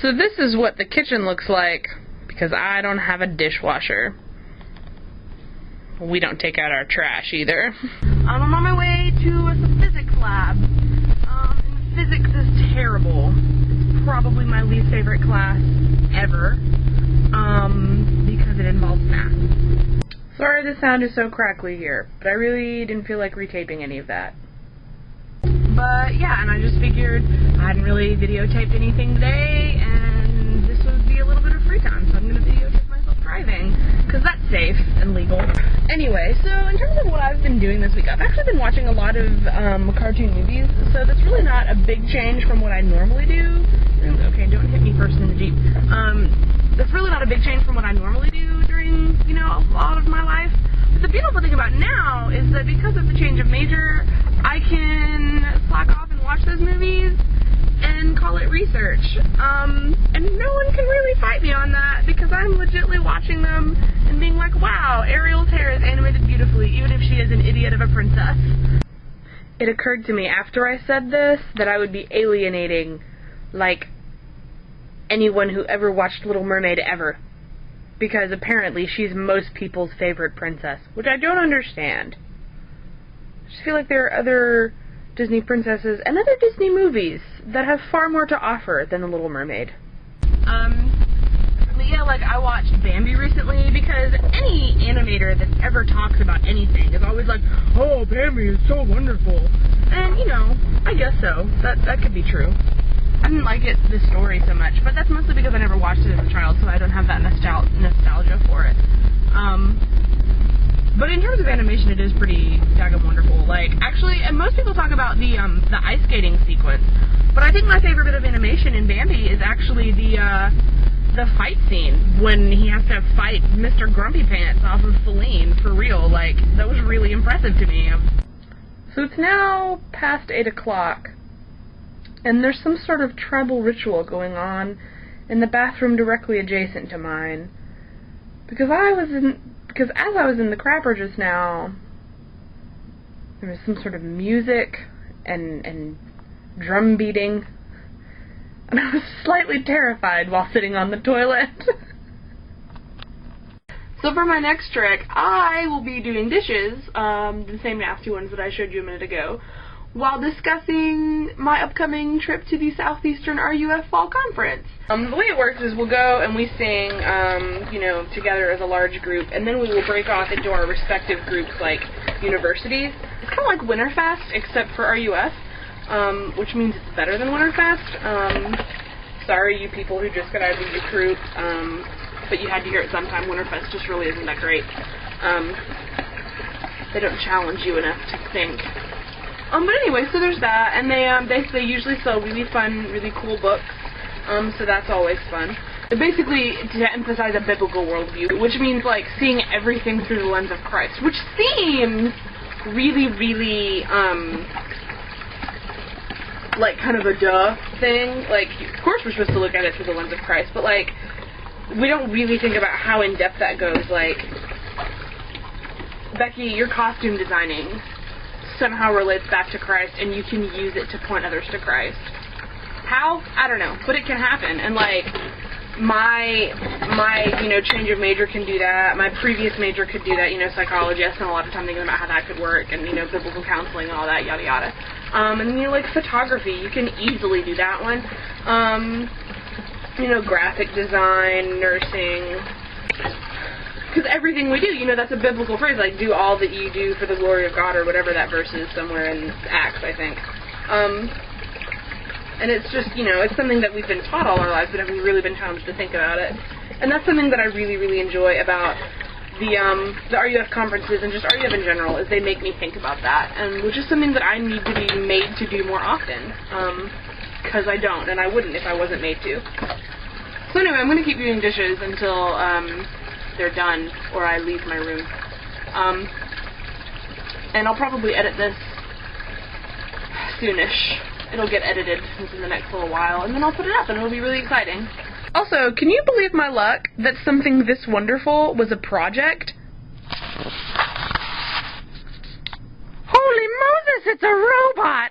So this is what the kitchen looks like, because I don't have a dishwasher. We don't take out our trash either. I'm on my way to a physics lab. And physics is terrible. It's probably my least favorite class ever, because it involves math. Sorry the sound is so crackly here, but I really didn't feel like retaping any of that. But yeah, and I just figured I hadn't really videotaped anything today, and this would be a little bit of free time, so I'm going to videotape myself driving, because that's safe and legal. Anyway, so in terms of what I've been doing this week, I've actually been watching a lot of cartoon movies, so that's really not a big change from what I normally do. Okay, don't hit me first in the Jeep. That's really not a big change from what I normally do during, you know, a lot of my life. But the beautiful thing about now is that because of the change of major, I can slack off and watch those movies and call it research. And no one can really fight me on that because I'm legitimately watching them and being like, wow, Ariel's hair is animated beautifully, even if she is an idiot of a princess. It occurred to me after I said this that I would be alienating, like, anyone who ever watched Little Mermaid ever. Because apparently she's most people's favorite princess, which I don't understand. I just feel like there are other Disney princesses and other Disney movies that have far more to offer than The Little Mermaid. But yeah, like, I watched Bambi recently because any animator that ever talks about anything is always like, oh, Bambi is so wonderful. And, you know, I guess so. That could be true. I didn't like the story so much, but that's mostly because I never watched it as a child, so I don't have that nostalgia for it. But in terms of animation, it is pretty daggone wonderful. Like, actually, and most people talk about the ice skating sequence, but I think my favorite bit of animation in Bambi is actually the fight scene when he has to fight Mr. Grumpy Pants off of Feline for real. Like, that was really impressive to me. So it's now past 8 o'clock. And there's some sort of tribal ritual going on in the bathroom directly adjacent to mine. Because as I was in the crapper just now, there was some sort of music and drum beating. And I was slightly terrified while sitting on the toilet. So for my next trick, I will be doing dishes, the same nasty ones that I showed you a minute ago, while discussing my upcoming trip to the Southeastern RUF Fall Conference. The way it works is we'll go and we sing, you know, together as a large group, and then we will break off into our respective groups, like universities. It's kind of like Winterfest, except for RUF, which means it's better than Winterfest. Sorry, you people who just got out of the youth group, but you had to hear it sometime. Winterfest just really isn't that great. They don't challenge you enough to think. But anyway, so there's that, and they usually sell really fun, really cool books, so that's always fun. Basically, to emphasize a biblical worldview, which means, like, seeing everything through the lens of Christ, which seems really, really, like, kind of a duh thing. Like, of course we're supposed to look at it through the lens of Christ, but, like, we don't really think about how in-depth that goes. Like, Becky, your costume designing somehow relates back to Christ, and you can use it to point others to Christ. How? I don't know, but it can happen. And like my you know, change of major can do that. My previous major could do that. You know, psychology. I spent a lot of time thinking about how that could work, and you know, biblical counseling and all that, yada yada. And you know, like photography, you can easily do that one. You know, graphic design, nursing. Because everything we do, you know, that's a biblical phrase, like, do all that you do for the glory of God, or whatever that verse is somewhere in Acts, I think. And it's just, you know, it's something that we've been taught all our lives, but haven't really been challenged to think about it. And that's something that I really, really enjoy about the RUF conferences, and just RUF in general, is they make me think about that, and which is something that I need to be made to do more often, because I don't, and I wouldn't if I wasn't made to. So anyway, I'm going to keep doing dishes until, they're done, or I leave my room. And I'll probably edit this soonish. It'll get edited within the next little while, and then I'll put it up, and it'll be really exciting. Also, can you believe my luck that something this wonderful was a project? Holy Moses, it's a robot!